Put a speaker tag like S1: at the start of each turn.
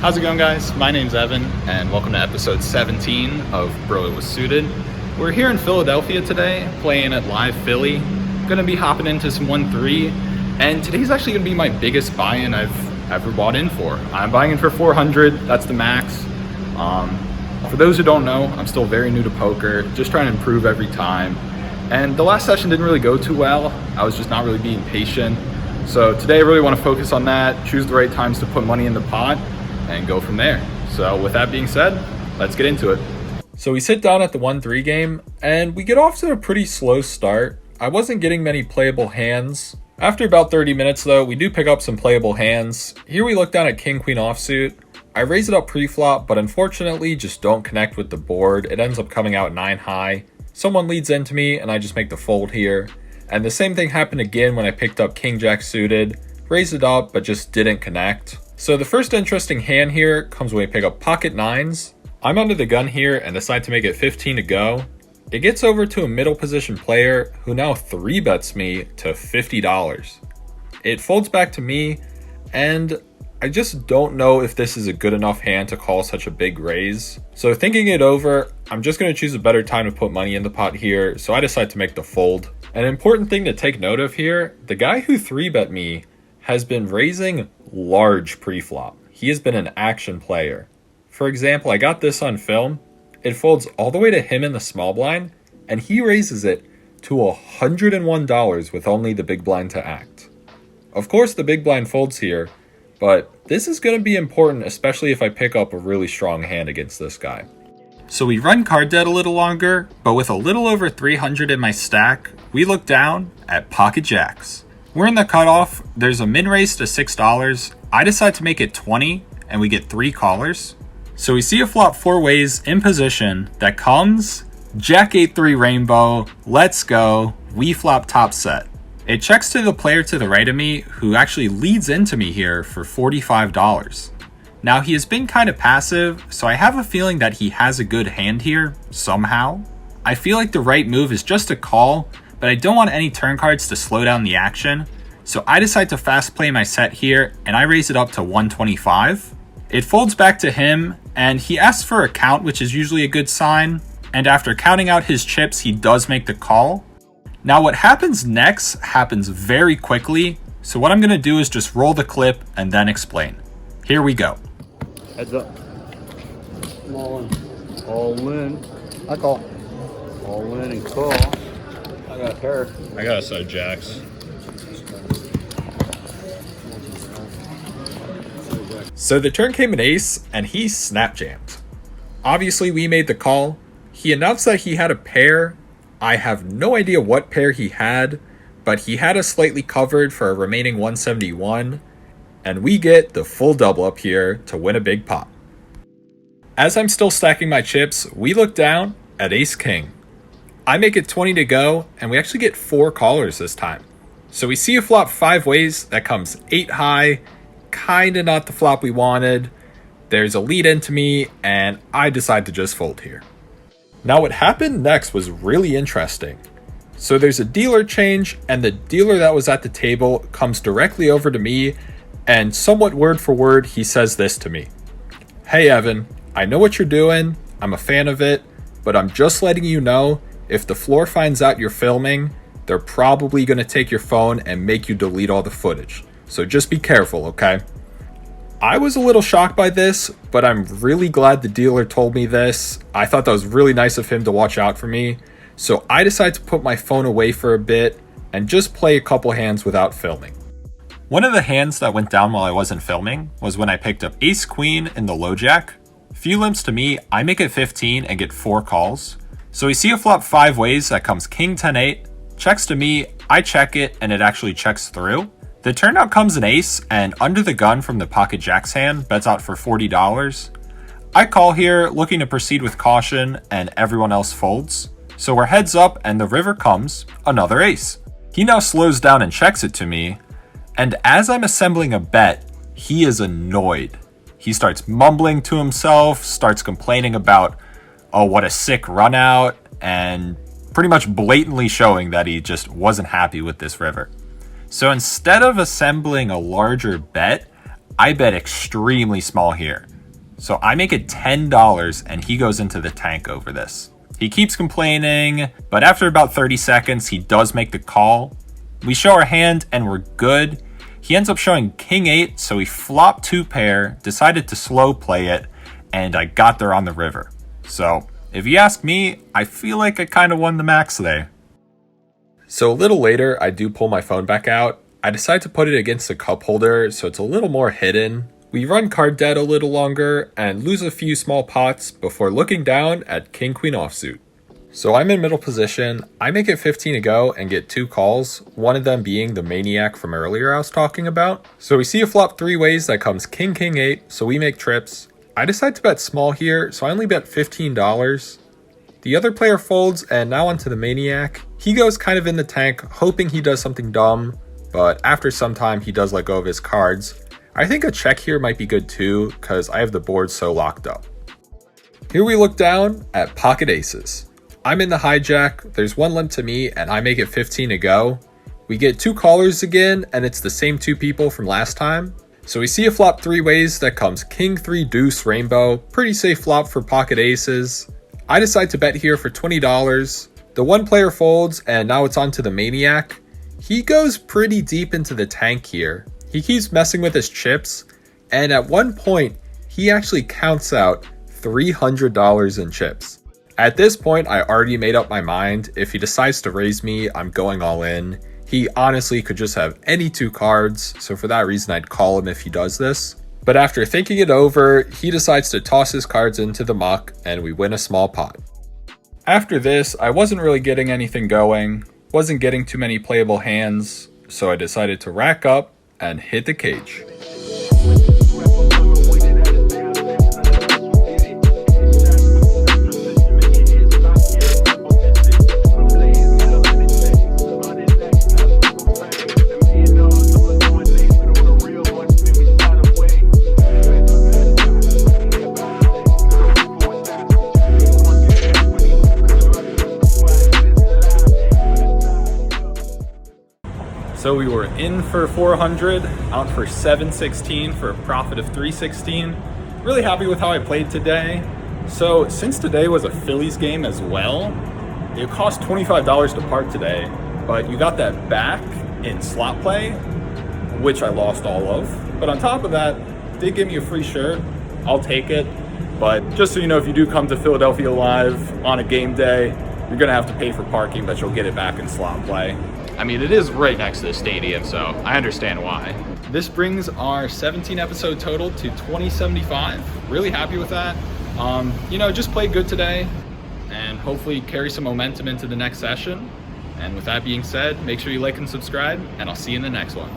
S1: How's it going, guys? My name's Evan, and welcome to episode 17 of Bro, It Was Suited. We're here in Philadelphia today, playing at Live Philly. Gonna be hopping into some 1-3, and today's actually gonna be my biggest buy-in I've ever bought in for. I'm buying in for 400, that's the max. For those who don't know, I'm still very new to poker, just trying to improve every time. And the last session didn't really go too well. I was just not really being patient. So today I really want to focus on that, choose the right times to put money in the pot, and go from there. So with that being said, let's get into it. So we sit down at the 1-3 game, and we get off to a pretty slow start. I wasn't getting many playable hands. After about 30 minutes though, we do pick up some playable hands. Here we look down at King Queen offsuit. I raise it up pre-flop, but unfortunately just don't connect with the board. It ends up coming out 9 high. Someone leads into me and I just make the fold here. And the same thing happened again when I picked up King Jack suited. Raised it up, but just didn't connect. So the first interesting hand here comes when we pick up pocket nines. I'm under the gun here and decide to make it 15 to go. It gets over to a middle position player who now 3-bets me to $50. It folds back to me, and I just don't know if this is a good enough hand to call such a big raise. So thinking it over, I'm just going to choose a better time to put money in the pot here, so I decide to make the fold. An important thing to take note of here, the guy who 3-bet me has been raising large pre-flop. He has been an action player. For example, I got this on film. It folds all the way to him in the small blind, and he raises it to $101 with only the big blind to act. Of course, the big blind folds here, but this is going to be important, especially if I pick up a really strong hand against this guy. So we run card debt a little longer, but with a little over 300 in my stack, we look down at pocket jacks. We're in the cutoff, there's a min raise to $6. I decide to make it 20, and we get 3 callers. So we see a flop 4 ways in position that comes, Jack 8-3 rainbow, let's go, we flop top set. It checks to the player to the right of me, who actually leads into me here for $45. Now he has been kind of passive, so I have a feeling that he has a good hand here, somehow. I feel like the right move is just to call, but I don't want any turn cards to slow down the action, so I decide to fast play my set here, and I raise it up to 125. It folds back to him, and he asks for a count, which is usually a good sign, and after counting out his chips, he does make the call. Now what happens next happens very quickly, so what I'm going to do is just roll the clip and then explain. Here we go.
S2: Heads up. All in. All in. I call. All in and call. I got a pair.
S1: I got a set of jacks. So the turn came an ace, and he snap jammed. Obviously we made the call. He announced that he had a pair. I have no idea what pair he had, but he had us slightly covered for a remaining 171, and we get the full double up here to win a big pot. As I'm still stacking my chips, we look down at ace king. I make it 20 to go, and we actually get 4 callers this time. So we see a flop 5 ways that comes 8 high, kinda not the flop we wanted. There's a lead into me, and I decide to just fold here. Now what happened next was really interesting. So there's a dealer change, and the dealer that was at the table comes directly over to me, and somewhat word for word, he says this to me. Hey Evan, I know what you're doing, I'm a fan of it, but I'm just letting you know, if the floor finds out you're filming, they're probably going to take your phone and make you delete all the footage. So just be careful, okay? I was a little shocked by this, but I'm really glad the dealer told me this. I thought that was really nice of him to watch out for me. So I decided to put my phone away for a bit and just play a couple hands without filming. One of the hands that went down while I wasn't filming was when I picked up ace queen in the low jack. Few limps to me, I make it 15 and get 4 calls. So we see a flop 5 ways that comes king 10-8, checks to me, I check it, and it actually checks through. The turnout comes an ace, and under the gun from the pocket jack's hand, bets out for $40. I call here, looking to proceed with caution, and everyone else folds. So we're heads up, and the river comes another ace. He now slows down and checks it to me, and as I'm assembling a bet, he is annoyed. He starts mumbling to himself, starts complaining about, oh, what a sick run out, and pretty much blatantly showing that he just wasn't happy with this river. So instead of assembling a larger bet, I bet extremely small here. So I make it $10 and he goes into the tank over this. He keeps complaining, but after about 30 seconds, he does make the call. We show our hand and we're good. He ends up showing king 8, so he flopped 2 pair, decided to slow play it, and I got there on the river. So if you ask me, I feel like I kind of won the max there. So a little later, I do pull my phone back out. I decide to put it against the cup holder so it's a little more hidden. We run card dead a little longer and lose a few small pots before looking down at king queen offsuit. So I'm in middle position. I make it 15 to go and get 2 calls, one of them being the maniac from earlier I was talking about. So we see a flop 3 ways that comes king king 8, so we make trips. I decide to bet small here, so I only bet $15. The other player folds, and now onto the maniac. He goes kind of in the tank, hoping he does something dumb, but after some time he does let go of his cards. I think a check here might be good too, because I have the board so locked up. Here we look down at pocket aces. I'm in the hijack, there's 1 limp to me, and I make it 15 to go. We get 2 callers again, and it's the same 2 people from last time. So we see a flop 3 ways that comes king 3 deuce rainbow, pretty safe flop for pocket aces. I decide to bet here for $20. The 1 player folds, and now it's on to the maniac. He goes pretty deep into the tank here. He keeps messing with his chips, and at one point, he actually counts out $300 in chips. At this point, I already made up my mind. If he decides to raise me, I'm going all in. He honestly could just have any 2 cards, so for that reason, I'd call him if he does this. But after thinking it over, he decides to toss his cards into the muck, and we win a small pot. After this, I wasn't really getting anything going, wasn't getting too many playable hands, so I decided to rack up and hit the cage. So we were in for 400, out for 716 for a profit of 316. Really happy with how I played today. So since today was a Phillies game as well, it cost $25 to park today, but you got that back in slot play, which I lost all of. But on top of that, did give me a free shirt. I'll take it. But just so you know, if you do come to Philadelphia Live on a game day, you're gonna have to pay for parking, but you'll get it back in slot play. I mean, it is right next to the stadium, so I understand why. This brings our 17 episode total to 2075. Really happy with that. Just played good today and hopefully carry some momentum into the next session. And with that being said, make sure you like and subscribe, and I'll see you in the next one.